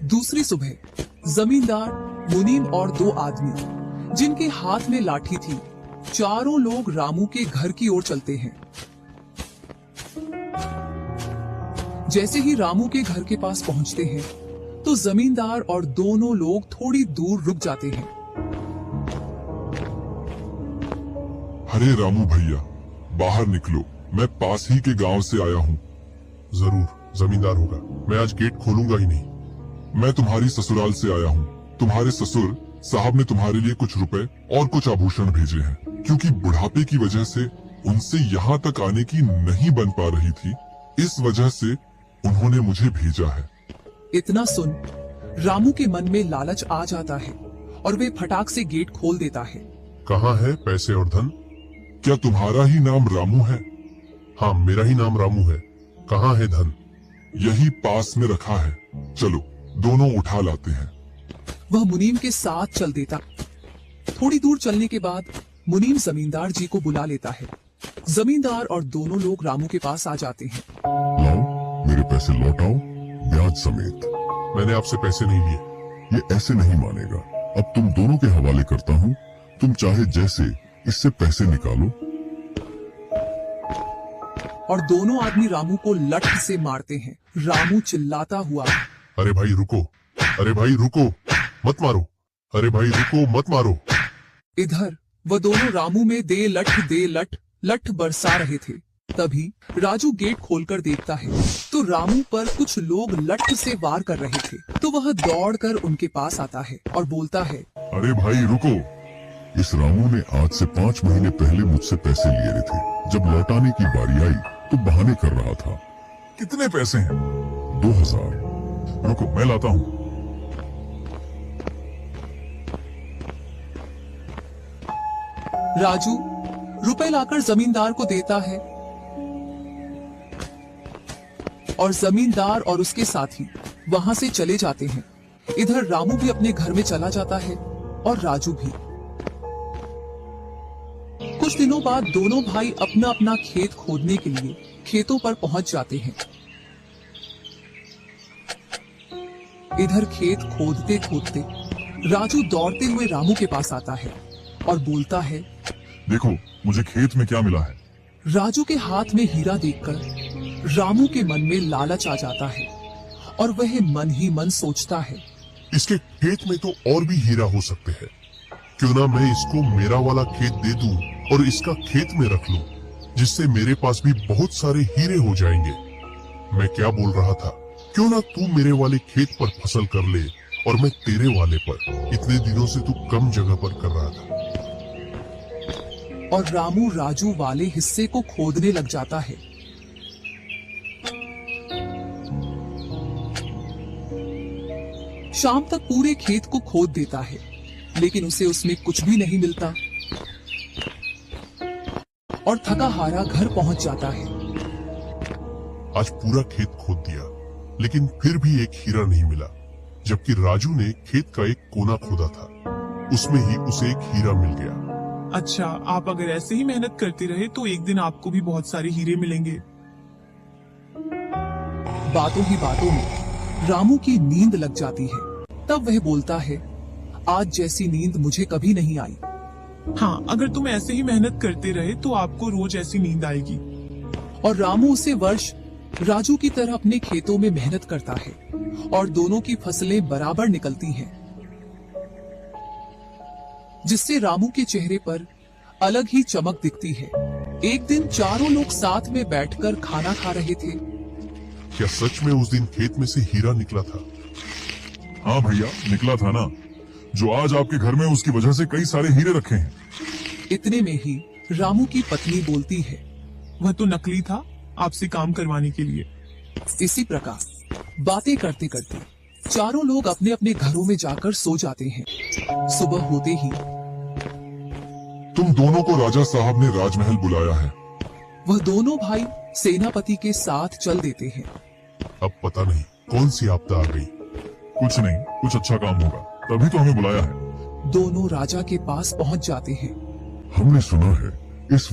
दूसरी सुबह जमींदार, मुनीम और दो आदमी जिनके हाथ में लाठी थी, चारों लोग रामू के घर की ओर चलते हैं। जैसे ही रामू के घर के पास पहुंचते हैं तो जमींदार और दोनों लोग थोड़ी दूर रुक जाते हैं। अरे रामू भैया, बाहर निकलो, मैं पास ही के गांव से आया हूँ। जरूर, जमींदार होगा। मैं आज गेट खोलूंगा ही नहीं। मैं तुम्हारी ससुराल से आया हूँ। तुम्हारे ससुर साहब ने तुम्हारे लिए कुछ रुपए और कुछ आभूषण भेजे हैं, क्योंकि बुढ़ापे की वजह से उनसे यहाँ तक आने की नहीं बन पा रही थी, इस वजह से उन्होंने मुझे भेजा है। इतना सुन रामू के मन में लालच आ जाता है और वे फटाक से गेट खोल देता है। कहाँ है पैसे और धन? क्या तुम्हारा ही नाम रामू है? हाँ, मेरा ही नाम रामू है। कहाँ है धन? यही पास में रखा है, चलो दोनों उठा लाते हैं। वह मुनीम के साथ चल देता। थोड़ी दूर चलने के बाद मुनीम जमींदार जी को बुला लेता है। जमींदार और दोनों लोग रामू के पास आ जाते हैं। लाओ, मेरे पैसे लौटाओ, ब्याज समेत। मैंने आपसे पैसे नहीं लिए। ये ऐसे नहीं मानेगा। अब तुम दोनों के हवाले करता हूँ, तुम चाहे जैसे इससे पैसे निकालो। और दोनों आदमी रामू को लठ से मारते हैं। रामू चिल्लाता हुआ, अरे भाई रुको, अरे भाई रुको, मत मारो, अरे भाई रुको, मत मारो। इधर वह दोनों रामू में दे लठ लठ बरसा रहे थे। तभी राजू गेट खोलकर देखता है तो रामू पर कुछ लोग लठ से वार कर रहे थे। तो वह दौड़कर उनके पास आता है और बोलता है, अरे भाई रुको, इस रामू ने आज से 5 महीने पहले मुझसे पैसे लिए थे। जब लौटाने की बारी आई तो बहाने कर रहा था। कितने पैसे हैं? 2000। रुको, मैं लाता हूँ। राजू रुपए लाकर जमींदार को देता है और जमींदार और उसके साथी वहां से चले जाते हैं। इधर रामू भी अपने घर में चला जाता है और राजू भी। कुछ दिनों बाद दोनों भाई अपना अपना खेत खोदने के लिए खेतों पर पहुंच जाते हैं। इधर खेत खोदते खोदते राजू दौड़ते हुए रामू के पास आता है और बोलता है, देखो मुझे खेत में क्या मिला है। राजू के हाथ में हीरा देखकर रामू के मन में लालच आ जाता है और वह मन ही मन सोचता है, इसके खेत में तो और भी हीरा हो सकते हैं। क्यों ना मैं इसको मेरा वाला खेत दे दूं और इसका खेत में रख लूं, जिससे मेरे पास भी बहुत सारे हीरे हो जाएंगे। मैं क्या बोल रहा था, क्यों ना तू मेरे वाले खेत पर फसल कर ले और मैं तेरे वाले पर। इतने दिनों से तू कम जगह पर कर रहा था। और रामू राजू वाले हिस्से को खोदने लग जाता है। शाम तक पूरे खेत को खोद देता है, लेकिन उसे उसमें कुछ भी नहीं मिलता और थका हारा घर पहुंच जाता है। आज पूरा खेत खोद दिया, लेकिन फिर भी एक हीरा नहीं मिला, जबकि राजू ने खेत का एक कोना खोदा था, उसमें ही उसे एक हीरा मिल गया। अच्छा, आप अगर ऐसे ही मेहनत करते रहे तो एक दिन आपको भी बहुत सारे हीरे मिलेंगे। बातों ही बातों में रामू की नींद लग जाती है। तब वह बोलता है, आज जैसी नींद मुझे कभी नहीं आई। हाँ, अगर तुम ऐसे ही मेहनत करते रहे तो आपको रोज ऐसी नींद आएगी। और रामू उसे वर्ष राजू की तरह अपने खेतों में मेहनत करता है और दोनों की फसलें बराबर निकलती हैं, जिससे रामू के चेहरे पर अलग ही चमक दिखती है। एक दिन चारों लोग साथ में बैठकर खाना खा रहे थे। क्या सच में उस दिन खेत में से हीरा निकला था? हाँ भैया, निकला था ना। जो आज आपके घर में, उसकी वजह से कई सारे हीरे रखे हैं। इतने में ही रामू की पत्नी बोलती है, वह तो नकली था, आपसे काम करवाने के लिए। इसी प्रकार बातें करते करते चारों लोग अपने अपने घरों में जाकर सो जाते हैं। सुबह होते ही तुम दोनों को राजा साहब ने राजमहल बुलाया है। वह दोनों भाई सेनापति के साथ चल देते हैं। अब पता नहीं कौन सी आपदा आ गई। कुछ नहीं, कुछ अच्छा काम होगा, तभी तो हमें बुलाया है। दोनों राजा के पास पहुंच जाते हैं। हमने सुना है इस